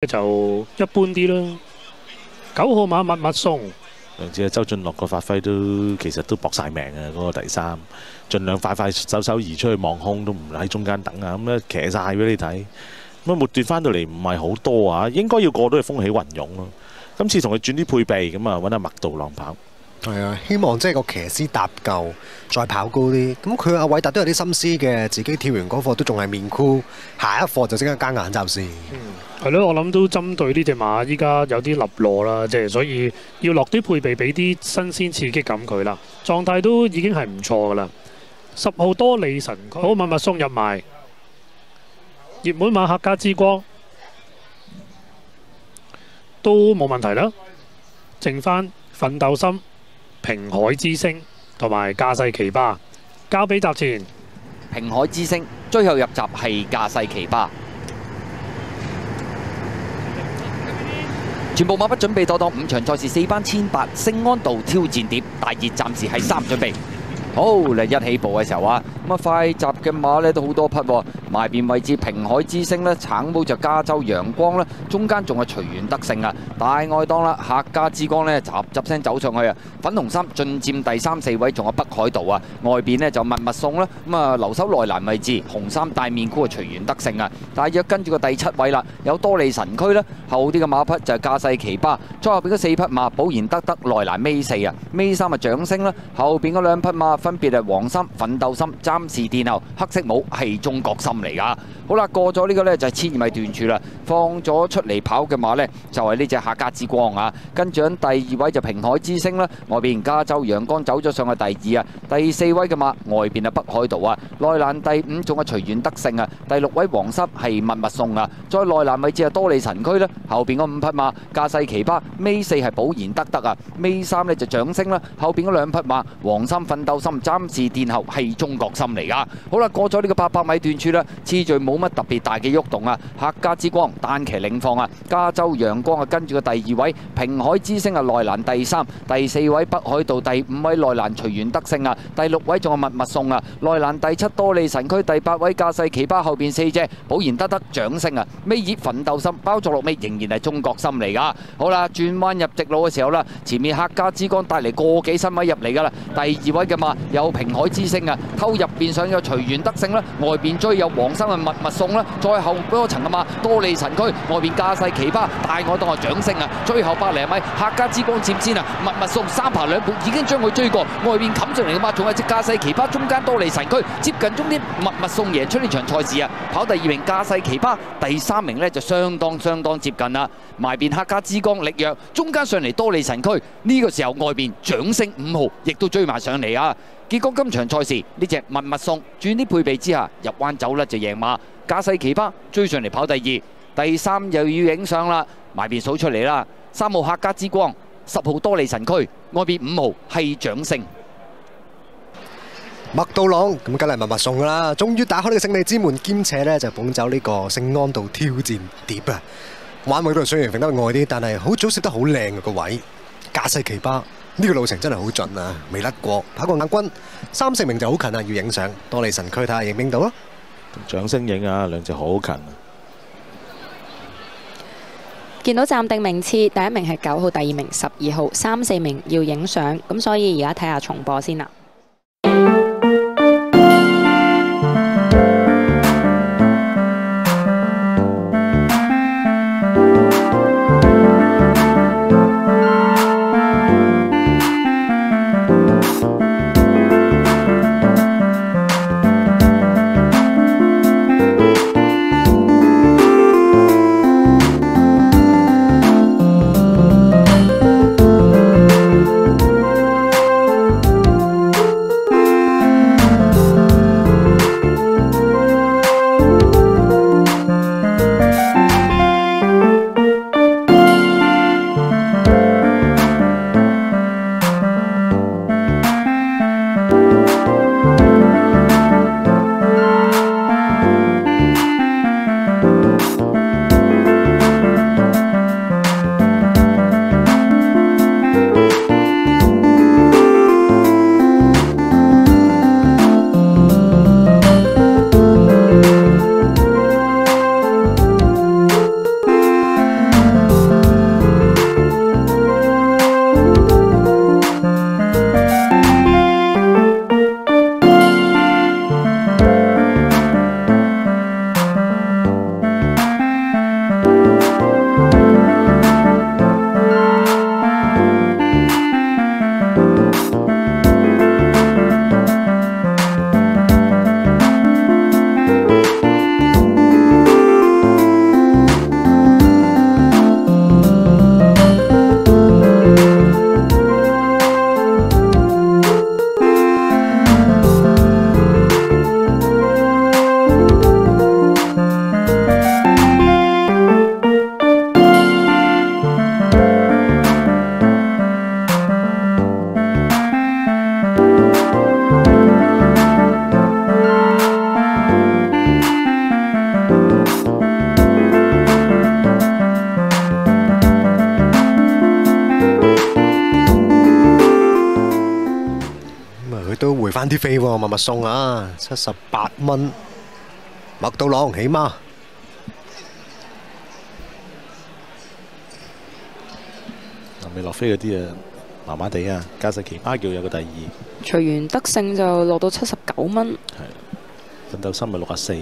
就一般啲啦。9號馬密密送，上次周俊樂個發揮其實都搏晒命啊！嗰個第三，盡量快快手移出去望空，都唔喺中間等啊！咁咧騎晒俾你睇，咁末段翻到嚟唔係好多啊，應該要過到去風起雲湧咯。今次同佢轉啲配備，咁啊揾阿麥道朗跑。係啊，希望即係個騎師搭夠，再跑高啲。咁佢阿偉達都有啲心思嘅，自己跳完嗰課都仲係面箍，下一課就即刻加眼罩先。係咯，我諗都針對呢隻馬，依家有啲立落啦，即係所以要落啲配備，俾啲新鮮刺激感佢啦。狀態都已經係唔錯噶啦。10號多利神區，好密密送入埋，熱門馬客家之光都冇問題啦。剩翻奮鬥心、平海之星同埋駕勢奇葩，交俾集前。平海之星最後入閘係駕勢奇葩。全部馬匹準備妥當，5場賽事4班1800聖安道挑戰碟，大熱暫時係3準備。好嚟一起步嘅時候啊，咁啊快閘嘅馬呢都好多匹喎，埋邊位置平海之星呢，橙帽就加州陽光啦，中間仲係隨緣得勝啊，大外檔啦，客家之光呢，雜雜聲走上去啊，粉紅衫進佔第3、4位，仲有北海道啊，外邊呢就密密送啦，咁啊留守內欄位置，紅衫大面箍啊隨緣得勝啊，大約跟住個第7位啦，有多利神區啦，後啲嘅馬匹就係駕勢奇葩，再後邊嗰4匹馬保賢得內欄尾4啊，尾3啊掌聲啦，後邊嗰2匹馬分別係黃心、奮鬥心、暫時殿後，黑色帽係中國心嚟噶。好啦，過咗呢個呢就係1000米段處啦，放咗出嚟跑嘅馬呢，就係呢隻客家之光啊。跟住喺第2位就平海之星啦，外邊加州陽光走咗上去第2啊，第4位嘅馬外邊係北海道啊，內欄第5仲係隨緣得勝啊，第6位黃心係密密送啊，再內欄位置係多利神區啦，後邊嗰5匹馬駕勢奇葩，尾4係保賢得啊，尾3呢就掌聲啦，後邊嗰2匹馬黃心、奮鬥心、暫時殿後係中國心嚟噶。好啦，過咗呢個800米段處啦，次序冇乜特別大嘅喐動啊，客家之光單騎領放啊，加州陽光啊跟住個第2位，平海之星啊內欄第3，第4位北海道，第5位內欄隨緣得勝啊，第6位仲係密密送啊，內欄第7多利神區，第8位駕勢奇葩，後邊4隻保賢得掌聲啊，尾二奮鬥心包咗落尾仍然係中國心嚟噶。好啦，轉彎入直路嘅時候啦，前面客家之光帶嚟個幾身位入嚟噶啦，第2位嘅馬有平海之星啊，偷入邊上有隨緣得勝啦，外邊追有黃生嘅密密送啦，再後嗰層嘅馬多利神區，外邊駕勢奇葩大外檔係掌聲啊，最後100米客家之光佔先啊，密密送3爬2步已經將佢追過，外邊冚上嚟嘅馬仲係隻駕勢奇葩，中間多利神區接近終點，密密送贏出呢場賽事啊，跑第2名駕勢奇葩，第3名呢就相當接近啦，埋邊客家之光力弱，中間上嚟多利神區，呢個時候外邊掌聲5號亦都追埋上嚟啊。結果今場賽事呢隻密密送轉啲配備之下入彎走甩就贏馬，駕勢奇葩追上嚟跑第2，第3又要影相啦，埋邊數出嚟啦，3號客家之光，10號多利神區，外邊5號係掌聲。麥道朗咁梗係密密送噶啦，終於打開呢個勝利之門，兼且呢就捧走呢個聖安道挑戰碟啊！彎位度雖然揈得外啲，但係好早攝得好靚嘅個位，駕勢奇葩。呢個路程真係好盡啊，未甩過，跑過亞軍，3、4名就好近啊，要影相。多利神區睇下影邊度咯，掌聲影啊，兩隻好近啊！見到暫定名次，第1名係9號，第2名12號，3、4名要影相，咁所以而家睇下重播先啦。都回翻啲飛喎，密送啊，78蚊。麥道朗起碼未落飛嗰啲啊，麻麻地啊，加世奇巴叫有個第二，隨緣得勝就落到79蚊。係奮鬥心咪64，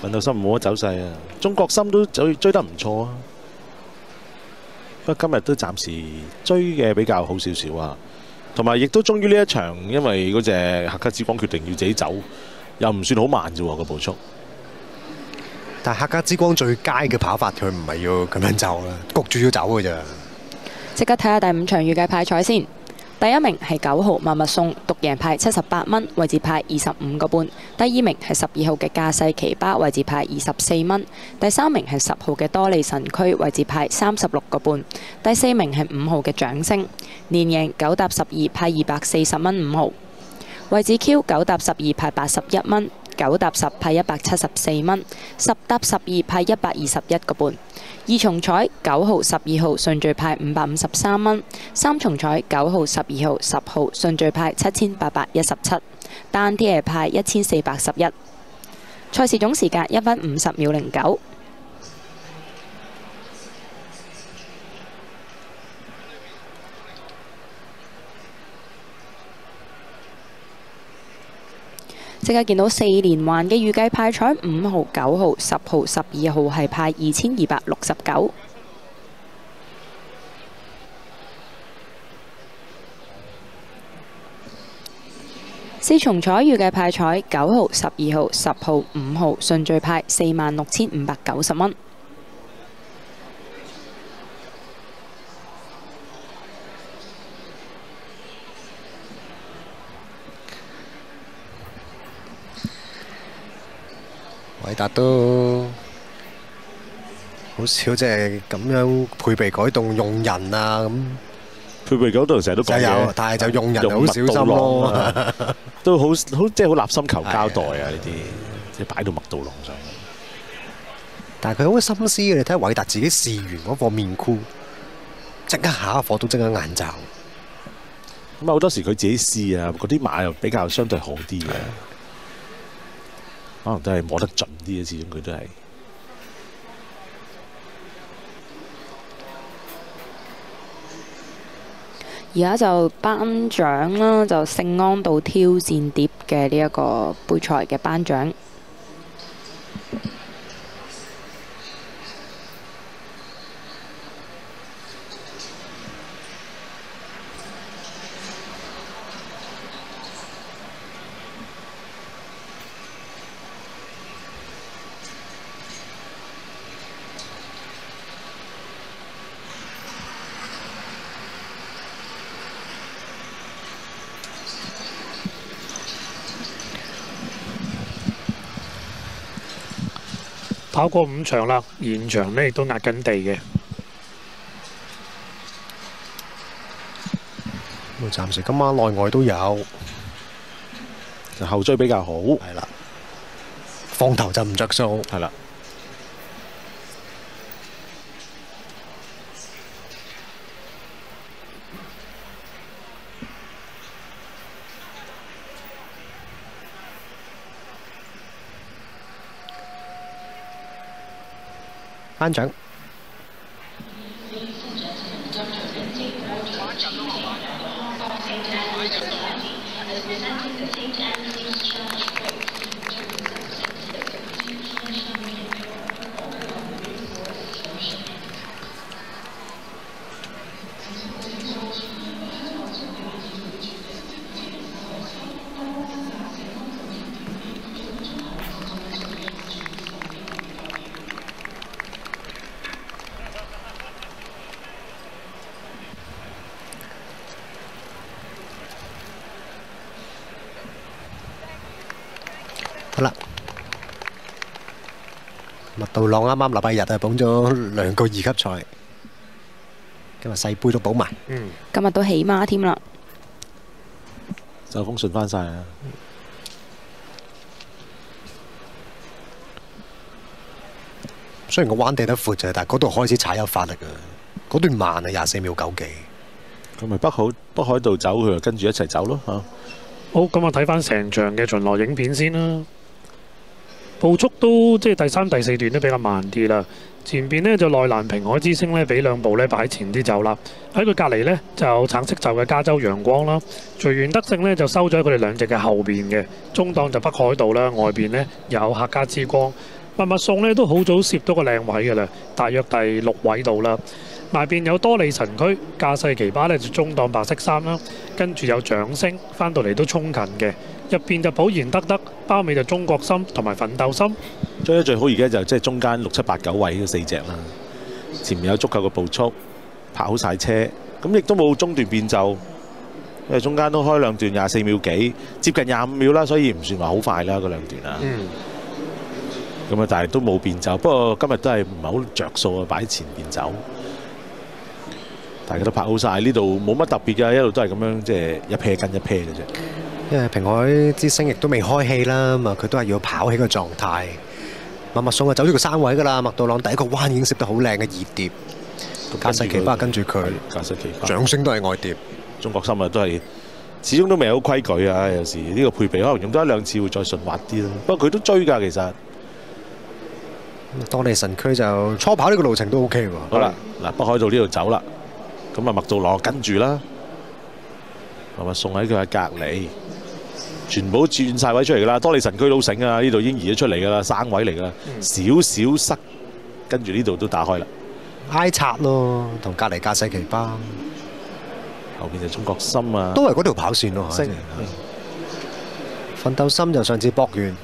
奮鬥心冇乜走勢啊，中國心都追得唔錯啊，不過今日都暫時追嘅比較好少少啊，同埋亦都終於呢一場，因為嗰隻客家之光決定要自己走，又唔算好慢啫喎個步速。但係客家之光最佳嘅跑法，佢唔係要咁樣走啦，焗住要走嘅咋。即刻睇下第5場預計派彩先。第1名係9號密密送，獨贏派78蚊，位置派25個半。第2名係12號嘅架勢奇巴，位置派24蚊。第3名係10號嘅多利神區，位置派36個半。第4名係5號嘅掌聲，連贏9搭12派240蚊5號。位置 Q 9搭12派81蚊，9搭10派174蚊，10搭12派121個半。2重彩9號、12號順序派553蚊，3重彩9號、12號、10號順序派7817，單啲係派1411。賽事總時間1分50秒09。即刻見到4連環嘅預計派彩5號、9號、10號、12號係派2269。4重彩預計派彩9號、12號、10號、5號順序派46590蚊。韋達都好少即係咁樣配備改動用人啊咁，配備改動成日都講就有，嘅，但係就用人就好小心咯。都好即係好立心求交代啊！呢啲即係擺到麥道龍上。但係佢好心思嘅，你睇下韋達自己試完嗰課面箍，即刻下一課都即刻眼罩。咁啊好多時佢自己試啊，嗰啲馬又比較相對好啲嘅。可能都係摸得盡啲嘅，始終佢都係。而家就頒獎啦，就聖安道挑戰碟嘅呢一個杯賽嘅頒獎。跑過5場啦，現場呢亦都壓緊地嘅。暫時今晚內外都有，就後追比較好。係啦，放頭就唔着數。係啦。頒獎。好啦，麥道朗啱啱禮拜日啊捧咗2個2級賽，今日細杯都補埋。今日都起碼添啦。就風順翻晒啊！雖然個彎地得闊啫，但係嗰度開始踩有發力啊！嗰段慢啊，24秒9幾。咁咪北海道走，佢就跟住一齊走咯嚇。好，咁啊睇翻成場嘅巡邏影片先啦。步速都即係第3、第4段都比較慢啲啦。前邊呢就內欄平海之星呢，俾2步呢擺前啲走啦。喺佢隔離呢，就有橙色袖嘅加州陽光啦。隨緣德勝呢，就收咗喺佢哋2隻嘅後邊嘅。中檔就北海道啦，外邊呢有客家之光。密密送呢都好早攝到個靚位嘅啦，大約第6位度啦。埋邊有多利神區駕駛奇葩呢，就中檔白色衫啦，跟住有掌聲翻到嚟都衝近嘅。入邊就普賢德，包尾就中國心同埋奮鬥心。追得最好而家就即係中間6、7、8、9位嗰4隻啦。前面有足夠嘅步速，泊好晒車，咁亦都冇中段變奏，因為中間都開2段24秒幾，接近25秒啦，所以唔算話好快啦嗰2段啊。咁啊，但係都冇變奏。不過今日都係唔係好着數啊，擺前變奏。大家都拍好晒，呢度冇乜特別嘅，一路都係咁樣，即係一 pair 跟一 pair 嘅啫。因為平海之星亦都未開氣啦，咁啊佢都係要跑起個狀態。密密送啊走咗個3位㗎啦，麥道朗第一個彎已經攝得好靚嘅2碟，駕駛奇葩跟住佢，駕駛奇葩，掌聲都係外碟。中國心啊都係始終都未好規矩啊，有時呢個配備可能用多1、2次會再順滑啲咯。不過佢都追㗎，其實。多利神區就初跑呢個路程都 OK 喎。好啦，嗱北海道呢度走啦，咁啊麥道朗跟住啦，密密送喺佢嘅隔離。全部轉晒位出嚟㗎啦，多利神區都醒啊！呢度已經移咗出嚟㗎啦，3位嚟㗎啦，少少塞，跟住呢度都打開啦，挨擦咯，同隔離駕駛奇葩，後邊就中國心啊，都係嗰條跑線咯。奮鬥心就上次搏完，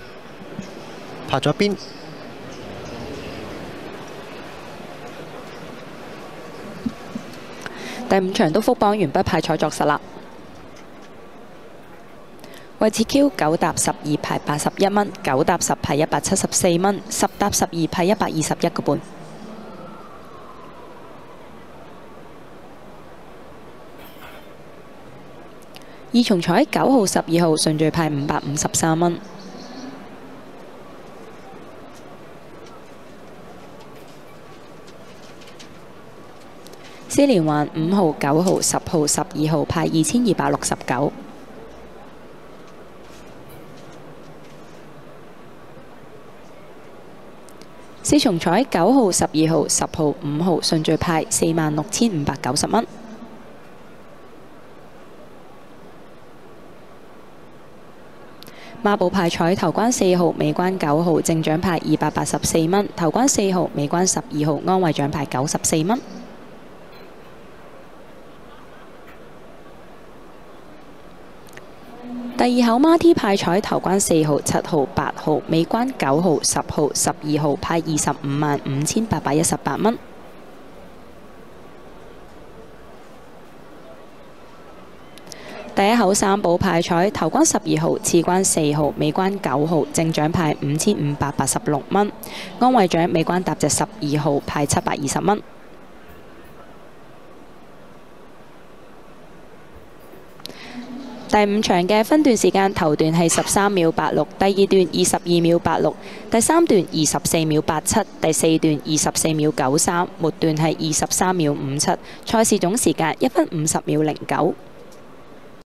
拍咗一邊。第5場都復榜完畢，派彩作實啦。位置 Q 9搭12派81蚊，9搭10派174蚊，10搭12派121個半。二重彩9號、12號順序派553蚊。4連環5號、9號、10號、12號派2269。4重彩9號、12號、10號、5號順序派46,590蚊。孖寶派彩頭關4號、尾關9號正獎派284蚊，頭關4號、尾關12號安慰獎派94蚊。第2口孖 T 派彩頭關4號、7號、8號，尾關9號、10號、12號派255818蚊。第1口3寶派彩頭關12號、次關4號、尾關9號，正獎派5586蚊，安慰獎尾關搭隻12號派720蚊。第5場嘅分段時間，頭段係13秒86，第2段22秒86，第3段24秒87，第4段24秒93，末段係23秒57。賽事總時間1分50秒09。